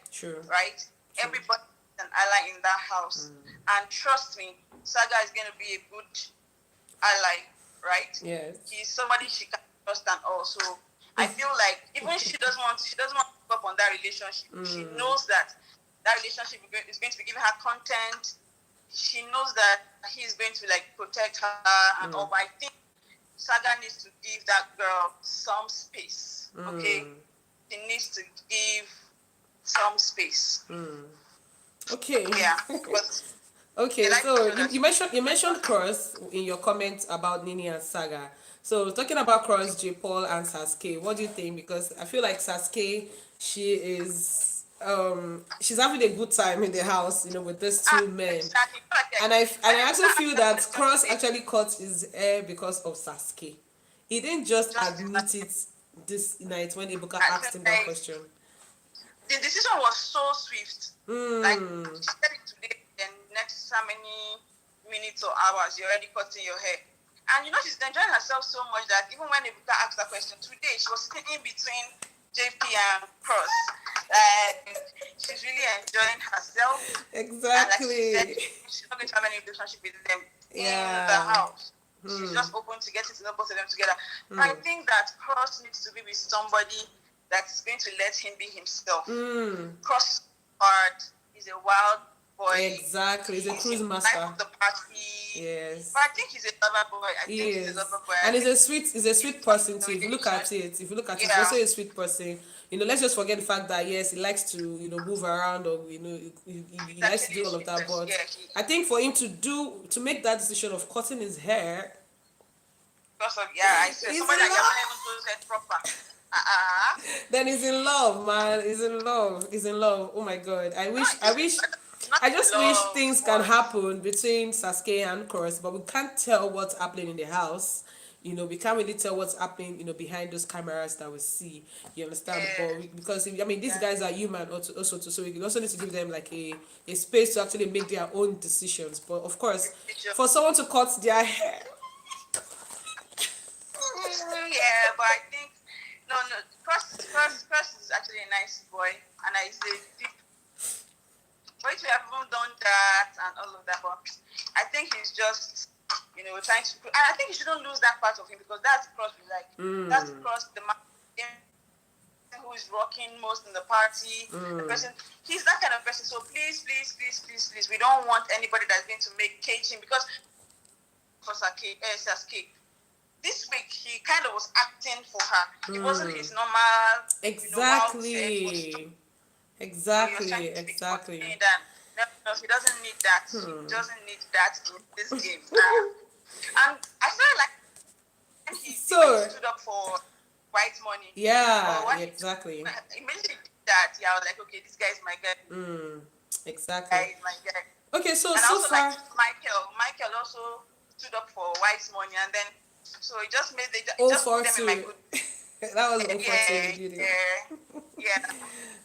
right? Everybody needs an ally in that house. And trust me, Saga is going to be a good ally, right? Yes. He's somebody she can trust and also. I feel like even she doesn't want to give up on that relationship. She knows that relationship is going to be giving her content. She knows that he's going to protect her and all. But I think Saga needs to give that girl some space. Okay, she needs to give some space. Okay. Yeah. Okay. So you mentioned Cross in your comments about Nini and Saga. So talking about Cross, J. Paul and Saskay, what do you think? Because I feel like Saskay, she is she's having a good time in the house, with these two men. Exactly. And I actually feel that Cross Just actually cut his hair because of Saskay. He didn't just like, admit it this night when Ebuka I asked feel him that like question. the decision was so swift. Like, Hmm. she said it today, then next how many minutes or hours you're already cutting your hair. And she's enjoying herself so much that even when Ebuka asked that question today, she was sitting in between JP and Cross. She's really enjoying herself. And like she said, Exactly. she's not going to have any relationship with them in the Yeah. house. She's just open to getting to know both of them together. I think that Cross needs to be with somebody that's going to let him be himself. Cross part is a wild boy. Exactly. He's a cruise Life master. of the party. Yes. But I think he's a lover boy. He He's is. a lover boy. And he's a sweet person too. If you look at it, he's Yeah. also a sweet person. Let's just forget the fact that yes, he likes to, move around, or he likes to do all of that. But Yeah, I think for him to make that decision of cutting his hair, because of, I said He's somebody in that love. can't even do that proper. then he's in love, man. He's in love. He's in love. Oh my god. I just wish things can happen between Saskay and Cross, but we can't tell what's happening in the house. We can't really tell what's happening, behind those cameras that we see. You understand? Yeah. But because these guys are human also too, so we also need to give them like a space to actually make their own decisions. But of course, for someone to cut their hair, Yeah, but I think no. Cross is actually a nice boy, and I say deep. But you have even done that and all of that, but I think he's just trying to. And I think you shouldn't lose that part of him because that's Cross we like. That's Cross the man who is rocking most in the party. The person, he's that kind of person. So please, we don't want anybody that's going to cage him because for Saskay. This week he kind of was acting for her. It wasn't his normal. exactly. Exactly. No, he doesn't need that. He doesn't need that in this game. And I feel like when he stood up for white money. Yeah, exactly. Immediately that, I was like, okay, this guy is my guy. Exactly. Guy is my guy. Okay, so and so also far, like Michael also stood up for white money, and then so it just made it just put them in my good. That was unfortunate. Yeah.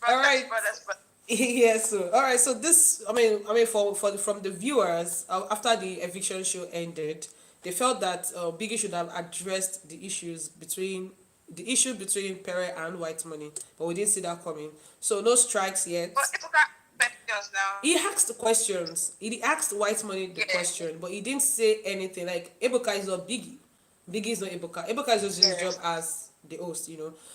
All right. Brothers. Yes. So all right. So this, I mean, from the viewers after the eviction show ended, they felt that Biggie should have addressed the issue between Pere and White Money, but we didn't see that coming. So no strikes yet. But it's questions now. He asked questions. He asked White Money the question, but he didn't say anything. Like Ebuka is not Biggie. Biggie is not Ebuka. Ebuka is just his job as the host,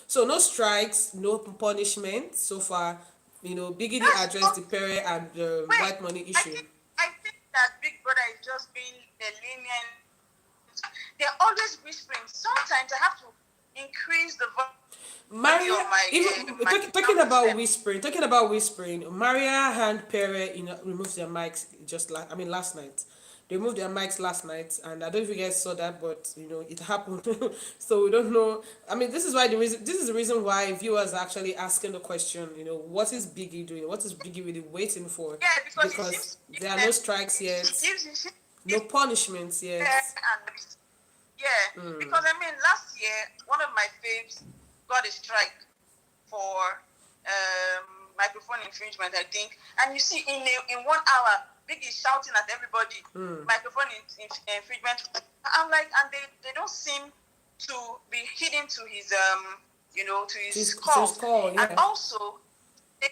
So no strikes, no punishment so far. Biggie did address the Pere and the White Money issue. I think that Big Brother is just being lenient. They're always whispering. Sometimes I have to increase the volume. Talking about whispering, Maria and Pere, removed their mics last night. They removed their mics last night, and I don't know if you guys saw that, but it happened. So we don't know. I mean, this is the reason why viewers are actually asking the question. What is Biggie doing? What is Biggie really waiting for? Yeah, because there are no strikes yet, no punishments yet. Because last year one of my faves got a strike for microphone infringement, I think, and you see in 1 hour. Biggie shouting at everybody, microphone infringement. I'm like, and they don't seem to be hidden to his to his call. Yeah. And also, and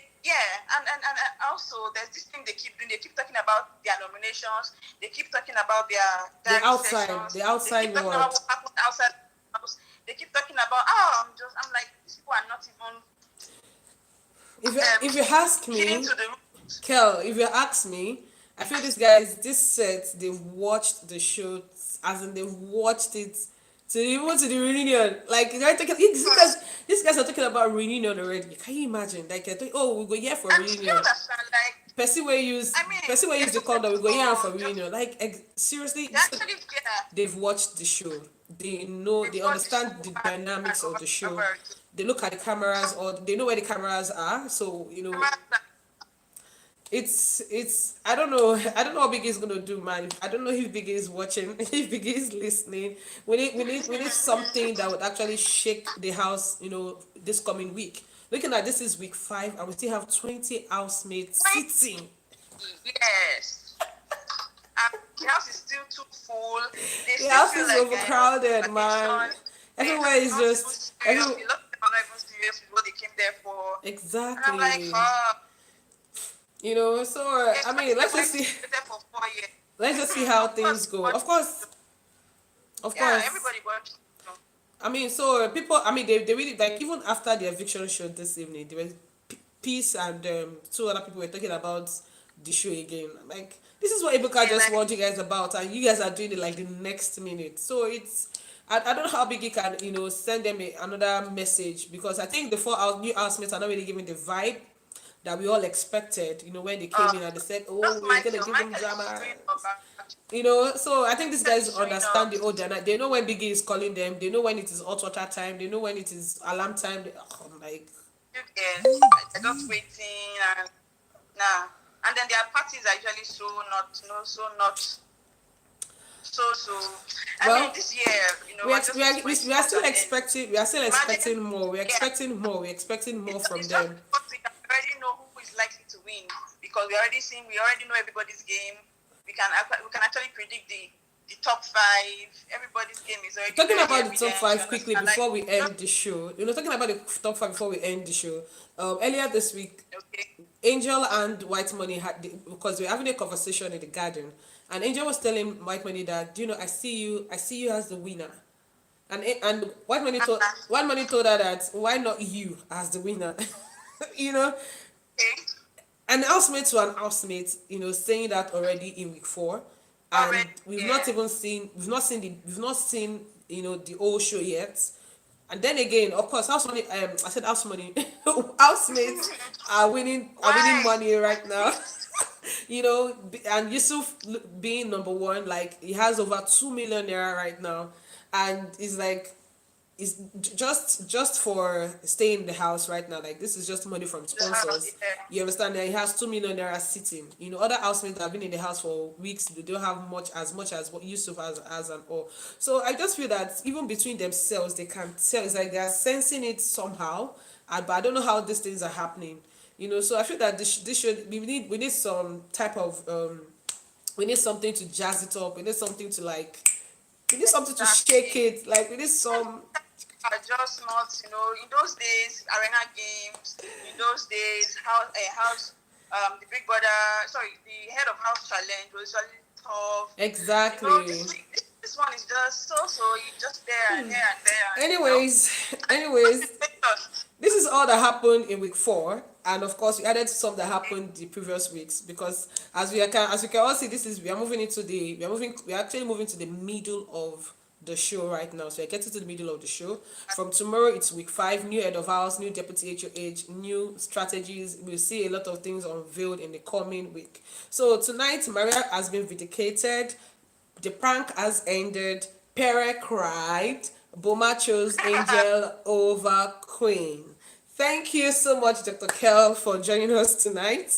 also there's this thing they keep doing. They keep talking about their nominations. They keep talking about their outside sessions. the outside they keep world. Talking about what happened outside the house. They keep talking about I'm like, these people are not even. If you ask me, Kel, if you ask me, I feel this set, they've watched the show, as in they've watched it to the reunion. Like they're talking, these guys are talking about reunion already. Can you imagine? Like we go here for reunion. Percy will use the condom. We go here for reunion. Like seriously, they've watched the show. they Before the understand school the and dynamics of the show. whatever. They look at the cameras, or they know where the cameras are. So it's I don't know what Biggie is gonna do, man. I don't know if Biggie is watching, if Biggie is listening. We need something that would actually shake the house, this coming week. Looking at this is week 5, and we still have 20 housemates sitting. Yes. And the house is still too full. They The still house feel is like overcrowded, man. vacation. They Everywhere is are not even just serious. A lot of them are not even serious with what they came there for. And I'm like, exactly. oh, So I especially mean, the wife stayed there for 4 years. let's just see how Of things course, go. but Of yeah, course. everybody watched. I mean, so people, I mean, they really, like, even after the eviction show this evening, there was Peace and 2 other people were talking about the show again. Like, this is what Ibuka And just like, warned you guys about, and you guys are doing it like the next minute. So I don't know how Biggie can, send them another message, because I think the new housemates are not really giving the vibe that we all expected, when they came uh, in and they said, oh, just we're going to Michael. give them Michael is drama. showing up. So I think these Michael guys is showing up. understand the old dynamic. They know when Biggie is calling them. They know when it is hot water time. They know when it is alarm time. I'm like, You get, they're just waiting and nah. And then their parties are usually so not, so not, so. I mean, well, this year, we we're are, just we are, waiting for we it to we are come to still an end. expecting. We are still Imagine, expecting more. We're yeah, expecting more. We're expecting more from it's just them. because we already know who is likely to win, because we already know everybody's game. We can actually predict the top 5. Everybody's game is already Talking very about the top evident. You 5 quickly understand? Like, before we end the show. Talking about the top 5 before we end the show. Earlier this week, okay, Angel and White Money because we are having a conversation in the garden, and Angel was telling White Money that, I see you as the winner, and White Money told her that, why not you as the winner, you know, okay, an housemate to an housemate, saying that already in week 4, and already, we've not yeah. even seen, the whole show yet. And then again, of course, house money. I said house money. Housemates are winning Why? money right now. And Yusuf being number 1, like, he has over 2 million naira right now, and he's like, is just for staying in the house right now. Like, this is just money from The house, sponsors. yeah. You understand that he has 2 million naira sitting. Other housemates that have been in the house for weeks, they don't have much as what Yusuf has and all. So I just feel that even between themselves, they can tell. It's like they are sensing it somehow, but I don't know how these things are happening. So I feel that this should we need some type of we need something to jazz it up. We need something to shake Exactly. it. Like, we need some. Are just not, in those days, arena games, in those days, the big brother, sorry, the head of house challenge was really tough. Exactly. This one is just so, you just there and here and there, Anyways, and this is all that happened in week 4, and of course we added some that happened the previous weeks, because as we can all see, this is we are actually moving to the middle of the show right now. So we're getting to the middle of the show. From tomorrow, it's week 5, new head of house, new deputy HOH, new strategies. We'll see a lot of things unveiled in the coming week. So tonight, Maria has been vindicated. The prank has ended. Pere cried. Boma chose Angel over Queen. Thank you so much, Dr. Kel, for joining us tonight.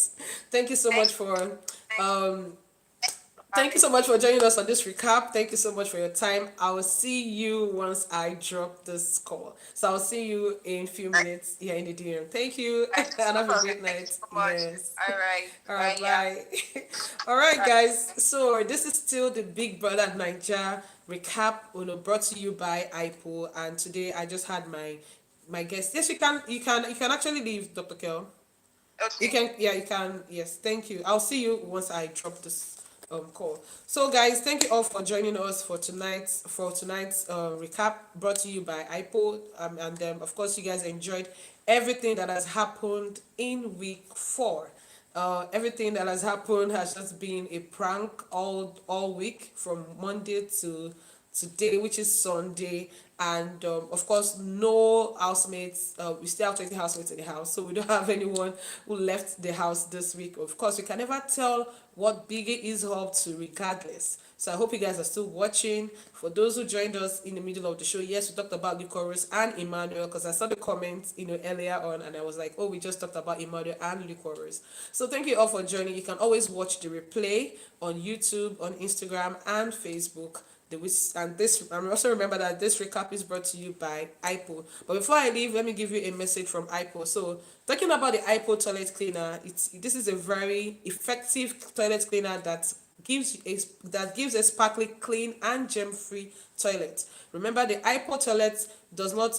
Thank you so much for um, Thank you so much for joining us on this recap. Thank you so much for your time. I will see you once I drop this call. So I'll see you in a few minutes here in the DM. Thank you and have a great thank you night. so much. Yes. All right, All bye, right, yeah. bye. All right, guys. So this is still the Big Brother Niger recap, brought to you by IPO. And today I just had my guest. Yes, you can actually leave, Dr. Kel. You Okay. can, yeah, you can. Yes, thank you. I'll see you once I drop this call. So, guys, thank you all for joining us for tonight's recap, brought to you by iPod. And of course, you guys enjoyed everything that has happened in week 4. Everything that has happened has just been a prank all week, from Monday today, which is Sunday. And of course, no housemates. We still have 20 housemates in the house, so we don't have anyone who left the house this week. Of course, we can never tell what Biggie is up to, regardless. So I hope you guys are still watching. For those who joined us in the middle of the show, yes, we talked about Liquorose and Emmanuel, because I saw the comments, earlier on, and I was like, oh, we just talked about Emmanuel and Liquorose. So thank you all for joining. You can always watch the replay on YouTube, on Instagram, and Facebook. And this, and also remember that this recap is brought to you by IPO. But before I leave, let me give you a message from IPO. So talking about the IPO toilet cleaner, this is a very effective toilet cleaner that gives a sparkly, clean, and germ-free toilet. Remember the IPO toilet does not.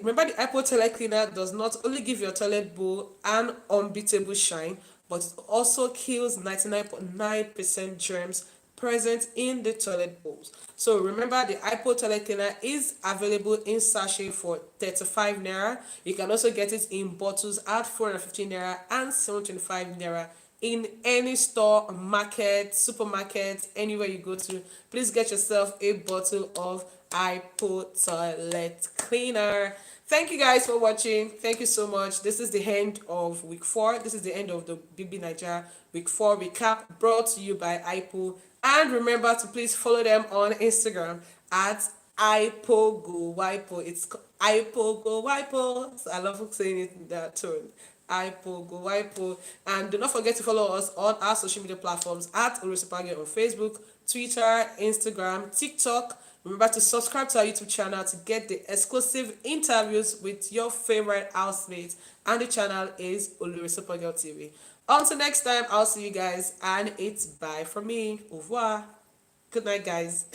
Remember the IPO toilet cleaner does not only give your toilet bowl an unbeatable shine, but it also kills 99.9% germs present in the toilet bowls. So remember, the IPO toilet cleaner is available in sachet for 35 naira. You can also get it in bottles at 450 naira and 725 naira in any store, market, supermarket, anywhere you go to. Please get yourself a bottle of IPO toilet cleaner. Thank you guys for watching. Thank you so much. This is the end of week 4. This is the end of the Bbnaija week 4 recap, brought to you by IPO. And remember to please follow them on Instagram at IPOGoWipo. It's IPOGoWipo. So I love saying it in that tone. IPOGoWipo. And do not forget to follow us on our social media platforms at OLORISUPERGAL on Facebook, Twitter, Instagram, TikTok. Remember to subscribe to our YouTube channel to get the exclusive interviews with your favorite housemates. And the channel is OLORISUPERGAL TV. Until next time, I'll see you guys, and it's bye from me. Au revoir. Good night, guys.